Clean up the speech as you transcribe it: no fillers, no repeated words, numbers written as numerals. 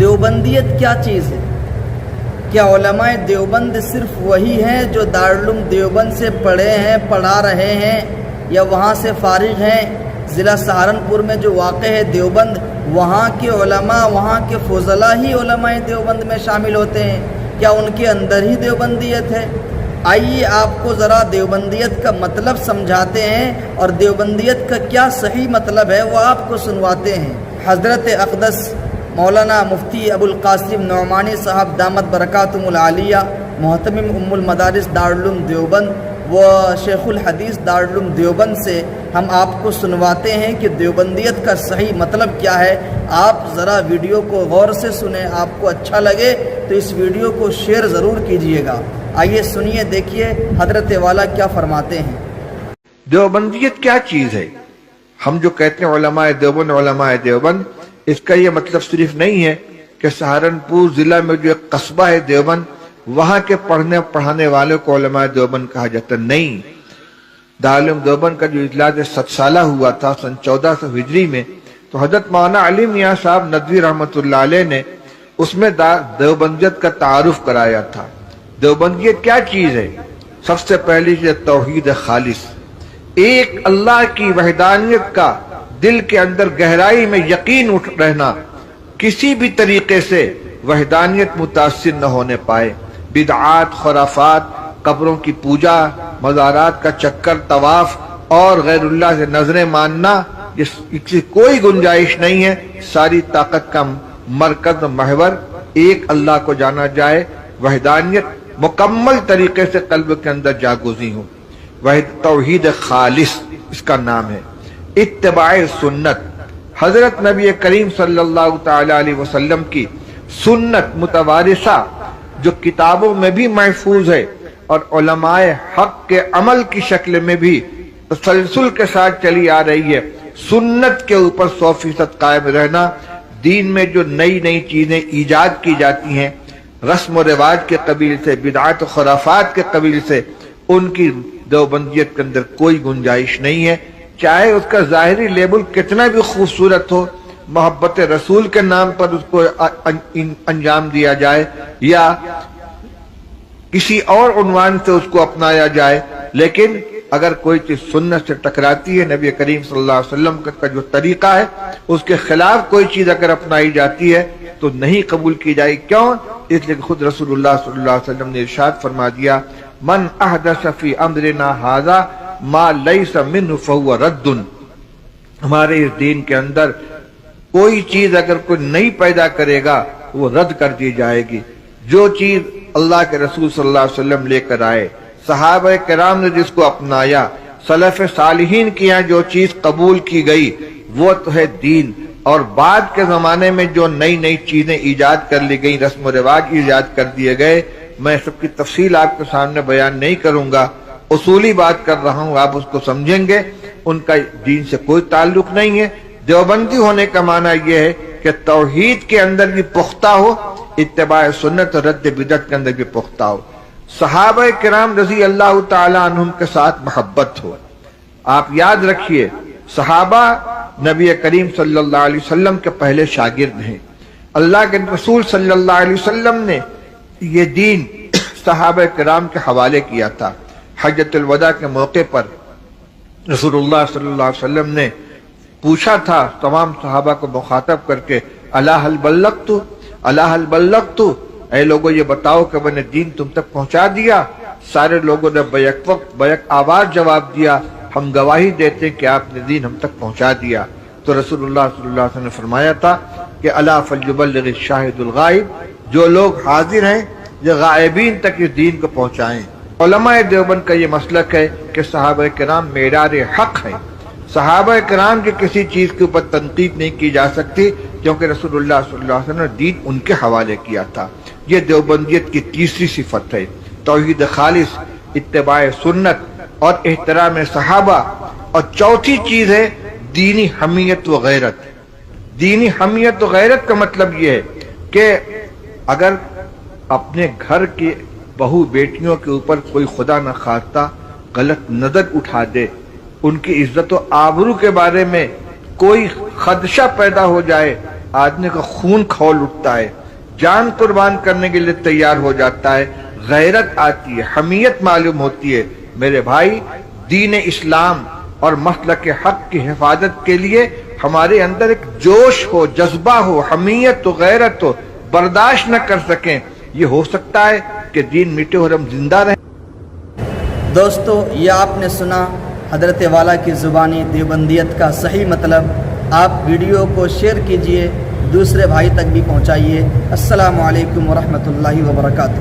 دیوبندیت کیا چیز ہے؟ کیا علماء دیوبند صرف وہی ہیں جو دارالعلوم دیوبند سے پڑھے ہیں، پڑھا رہے ہیں، یا وہاں سے فارغ ہیں؟ ضلع سہارنپور میں جو واقع ہے دیوبند، وہاں کے علماء، وہاں کے فضلاء ہی علماء دیوبند میں شامل ہوتے ہیں؟ کیا ان کے اندر ہی دیوبندیت ہے؟ آئیے آپ کو ذرا دیوبندیت کا مطلب سمجھاتے ہیں، اور دیوبندیت کا کیا صحیح مطلب ہے وہ آپ کو سنواتے ہیں۔ حضرت اقدس مولانا مفتی ابو القاسم نعمانی صاحب دامت برکاتہم العالیہ، محتمم ام المدارس دارالعلوم دیوبند و شیخ الحدیث دارالعلوم دیوبند سے ہم آپ کو سنواتے ہیں کہ دیوبندیت کا صحیح مطلب کیا ہے۔ آپ ذرا ویڈیو کو غور سے سنیں، آپ کو اچھا لگے تو اس ویڈیو کو شیئر ضرور کیجیے گا۔ آئیے سنیے، دیکھیے حضرت والا کیا فرماتے ہیں۔ دیوبندیت کیا چیز ہے؟ ہم جو کہتے ہیں علماء دیوبند، اس کا یہ مطلب صرف نہیں ہے کہ سہارنپور ضلع میں جو ایک قصبہ ہے دیوبند، وہاں کے پڑھانے والوں کو علماء دیوبند کہا جاتا نہیں۔ دارالعلوم دیوبند کا جو اجلاس 7 سالہ ہوا تھا سن 1400 ہجری میں، تو حضرت مولانا علی میاں صاحب ندوی رحمۃ اللہ علیہ نے اس میں دیوبندیت کا تعارف کرایا تھا۔ دیوبندیت کیا چیز ہے؟ سب سے پہلی چیز توحید خالص، ایک اللہ کی وحدانیت کا دل کے اندر گہرائی میں یقین اٹھ رہنا، کسی بھی طریقے سے وحدانیت متاثر نہ ہونے پائے۔ بدعات، خرافات، قبروں کی پوجا، مزارات کا چکر، طواف اور غیر اللہ سے نظریں ماننا، اس کی کوئی گنجائش نہیں ہے۔ ساری طاقت کا مرکز و محور ایک اللہ کو جانا جائے، وحدانیت مکمل طریقے سے قلب کے اندر جاگوزی ہو۔ توحید خالص اس کا نام ہے۔ اتباع سنت، حضرت نبی کریم صلی اللہ تعالی علیہ وسلم کی سنت متوارثہ جو کتابوں میں بھی محفوظ ہے اور علماء حق کے عمل کی شکل میں بھی تسلسل کے ساتھ چلی آ رہی ہے۔ سنت کے اوپر 100% قائم رہنا۔ دین میں جو نئی چیزیں ایجاد کی جاتی ہیں رسم و رواج کے قبیل سے، بدعات و خرافات کے قبیل سے، ان کی دیوبندیت کے اندر کوئی گنجائش نہیں ہے، چاہے اس کا ظاہری لیبل کتنا بھی خوبصورت ہو، محبت رسول کے نام پر اس کو انجام دیا جائے یا کسی اور عنوان سے اس کو اپنایا جائے، لیکن اگر کوئی چیز سنت سے ٹکراتی ہے، نبی کریم صلی اللہ علیہ وسلم کا جو طریقہ ہے اس کے خلاف کوئی چیز اگر اپنائی جاتی ہے تو نہیں قبول کی جائے۔ کیوں؟ اس لیے خود رسول اللہ صلی اللہ علیہ وسلم نے ارشاد فرما دیا، من احدث فی امرنا ھذا ما لیس منہ فہو رد۔ ہمارے اس دین کے اندر کوئی چیز اگر کوئی نئی پیدا کرے گا وہ رد کر دی جائے گی۔ جو چیز اللہ کے رسول صلی اللہ علیہ وسلم لے کر آئے، صحابہ کرام نے جس کو اپنایا، سلف صالحین کی یہاں جو چیز قبول کی گئی وہ تو ہے دین۔ اور بعد کے زمانے میں جو نئی چیزیں ایجاد کر لی گئی، رسم و رواج ایجاد کر دیے گئے، میں سب کی تفصیل آپ کے سامنے بیان نہیں کروں گا، اصولی بات کر رہا ہوں، آپ اس کو سمجھیں گے، ان کا دین سے کوئی تعلق نہیں ہے۔ دیوبندی ہونے کا معنی یہ ہے کہ توحید کے اندر بھی پختہ ہو، اتباع سنت اور رد بدعت کے اندر بھی پختہ ہو، صحابہ کرام رضی اللہ تعالی عنہم کے ساتھ محبت ہو۔ آپ یاد رکھیے، صحابہ نبی کریم صلی اللہ علیہ وسلم کے پہلے شاگرد ہیں۔ اللہ کے رسول صلی اللہ علیہ وسلم نے یہ دین صحابہ کرام کے حوالے کیا تھا۔ حجۃ الوداع کے موقع پر رسول اللہ صلی اللہ علیہ وسلم نے پوچھا تھا تمام صحابہ کو مخاطب کر کے، الا هل بلغت، الا هل بلغت، اے لوگوں یہ بتاؤ کہ میں نے دین تم تک پہنچا دیا؟ سارے لوگوں نے بیک وقت بیک آواز جواب دیا، ہم گواہی دیتے کہ آپ نے دین ہم تک پہنچا دیا۔ تو رسول اللہ صلی اللہ علیہ وسلم نے فرمایا تھا کہ الا فلیبلغ الشاہد الغائب، جو لوگ حاضر ہیں یہ غائبین تک اس دین کو پہنچائیں۔ علماء دیوبند کا یہ مسلک ہے کہ صحابہ کرام معیار حق ہیں، صحابہ کرام کی کسی چیز کے اوپر تنقید نہیں کی جا سکتی، کیونکہ رسول اللہ صلی اللہ علیہ وسلم نے دین ان کے حوالے کیا تھا۔ یہ دیوبندیت کی تیسری صفت ہے، توحید خالص، اتباع سنت اور احترام صحابہ۔ اور چوتھی چیز ہے دینی حمیت و غیرت۔ دینی حمیت و غیرت کا مطلب یہ ہے کہ اگر اپنے گھر کی بہو بیٹیوں کے اوپر کوئی خدا نہ خواستہ غلط نظر اٹھا دے، ان کی عزت و آبرو کے بارے میں کوئی خدشہ پیدا ہو جائے، آدمی کا خون کھول اٹھتا ہے، جان قربان کرنے کے لیے تیار ہو جاتا ہے، غیرت آتی ہے، حمیت معلوم ہوتی ہے۔ میرے بھائی، دین اسلام اور مسلک حق کی حفاظت کے لیے ہمارے اندر ایک جوش ہو، جذبہ ہو، حمیت ہو، غیرت ہو، برداشت نہ کر سکیں، یہ ہو سکتا ہے کہ دین میٹے اور ہم زندہ رہیں۔ دوستو، یہ آپ نے سنا حضرت والا کی زبانی دیوبندیت کا صحیح مطلب۔ آپ ویڈیو کو شیئر کیجئے، دوسرے بھائی تک بھی پہنچائیے۔ السلام علیکم ورحمۃ اللہ وبرکاتہ۔